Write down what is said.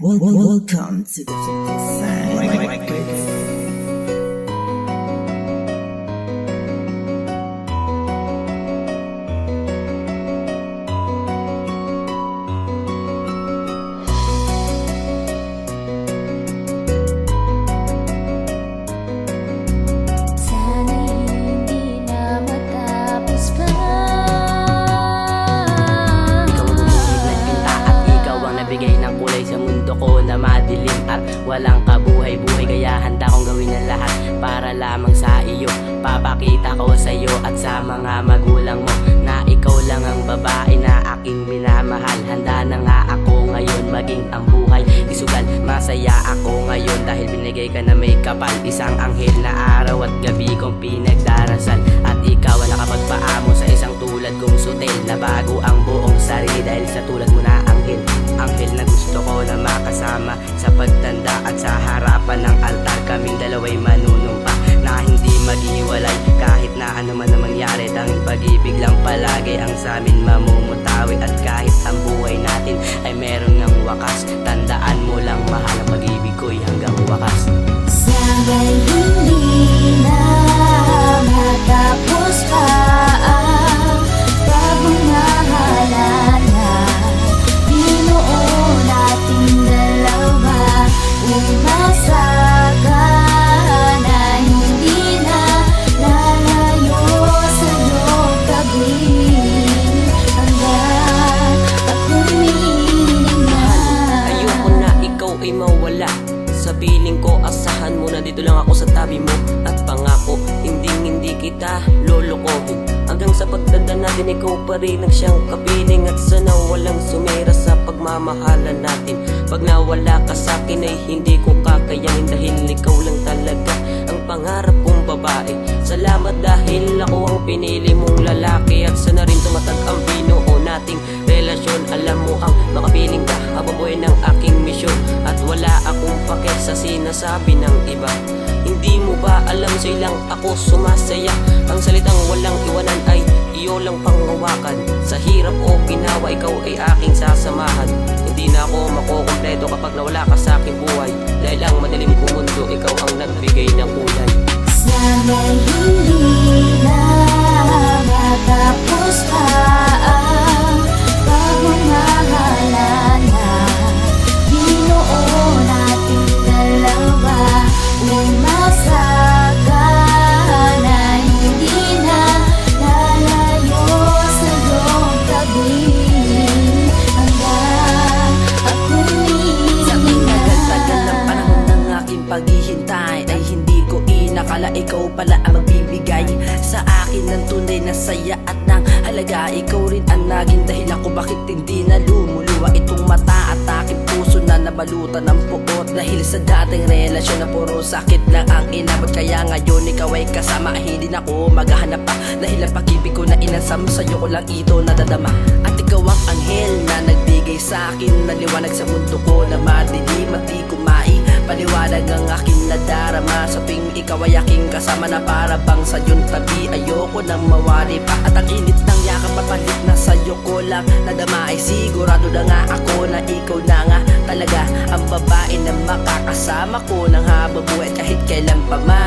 Welcome to the Sign Records. Walang kabuhay-buhay kaya handa kong gawin ang lahat para lamang sa iyo. Papakita ko sa iyo at sa mga magulang mo na ikaw lang ang babae na aking minamahal. Handa na nga ako ngayon maging ang buhay isugal. Masaya ako ngayon dahil binigay ka na may kapal. Isang anghel na araw at gabi kong pinagdarasal. At ikaw ang nakapagpaamo sa isang tulad kong sutil na bago ang buong sarili dahil sa tulad mo na anghel. Anghel na gusto ko na makasama sa pagtanda at sa harapan ng altar. Kaming dalawa'y manunumpa na hindi maghiwalay kahit na ano man ang mangyari. Tanging pag-ibig lang palagi ang sa amin mamumutawi. At kahit ang buhay natin ay meron ng wakas, tandaan mo lang mahal ang pag-ibig ko'y hanggang wakas. Sana'y hindi na matapos pa ang pagmamahalan. Umasa ka na hindi na lalayo sa iyong tabi hanggang ako'y na. Ayoko na ikaw ay mawala sa piling ko. Asahan mo na dito lang ako sa tabi mo. At pangako hindi kita lolokohin. Hanggang sa pagtanda natin ikaw pa rin ang siyang kapiling. At sana walang sumira sa pagmamahalan natin. Pag nawala ka sa'kin ay hindi ko kakayanin dahil ikaw lang talaga ang pangarap kong babae. Salamat dahil ako ang pinili mong lalaki. At sana rin tumatag ang binuo nating relasyon. Alam mo ang makapiling ka habang buhay ng aking misyon. At wala akong pake sa sinasabi ng iba. Hindi mo ba alam sa ilang ako sumasaya? Ang salitang walang iwanan ay iyo lang panghawakan. Sa hirap o ginawa ikaw ay aking sasamahan. Hindi na ako makukumpleto kapag nawala ka sa aking buhay. Dahil ang madilim kong mundo ikaw ang nagbigay ng kulay. Sana'y hindi na matapos pa ang pagmamahalan na binuo nating dalawa. Umasa ka na hindi na lalayo sa iyong tabi hanggang ako'y sa tagal-tagal ng panahon ng aking paghihintay ay hindi ko inakala ikaw pala ang magbibigay sa akin ng tunay na saya at ng halaga. Ikaw rin ang naging dahilan ko bakit hindi na lumuluwa itong mata at aking puso na nabalutan ng puot. Dahil sa dating relasyon na puro sakit lang ang inabot, kaya ngayon ikaw ay kasama. Hindi na ako maghahanap pa dahil ang pag-ibig ko na inansam sa'yo ko lang ito nadadama. At ikaw ang anghel na nagbigay sa akin ng liwanag sa mundo ko na madilim at di ko paliwanag ang aking nadarama. Sa tuwing ikaw ay aking kasama na para bang sa iyong tabi. Ayoko nang mawari pa at ang init ng yakap mapalit na sa'yo ko lang nadama. Ay sigurado na nga ako na ikaw na nga talaga ang babae na makakasama ko ng habang buhay kahit kailan pa man.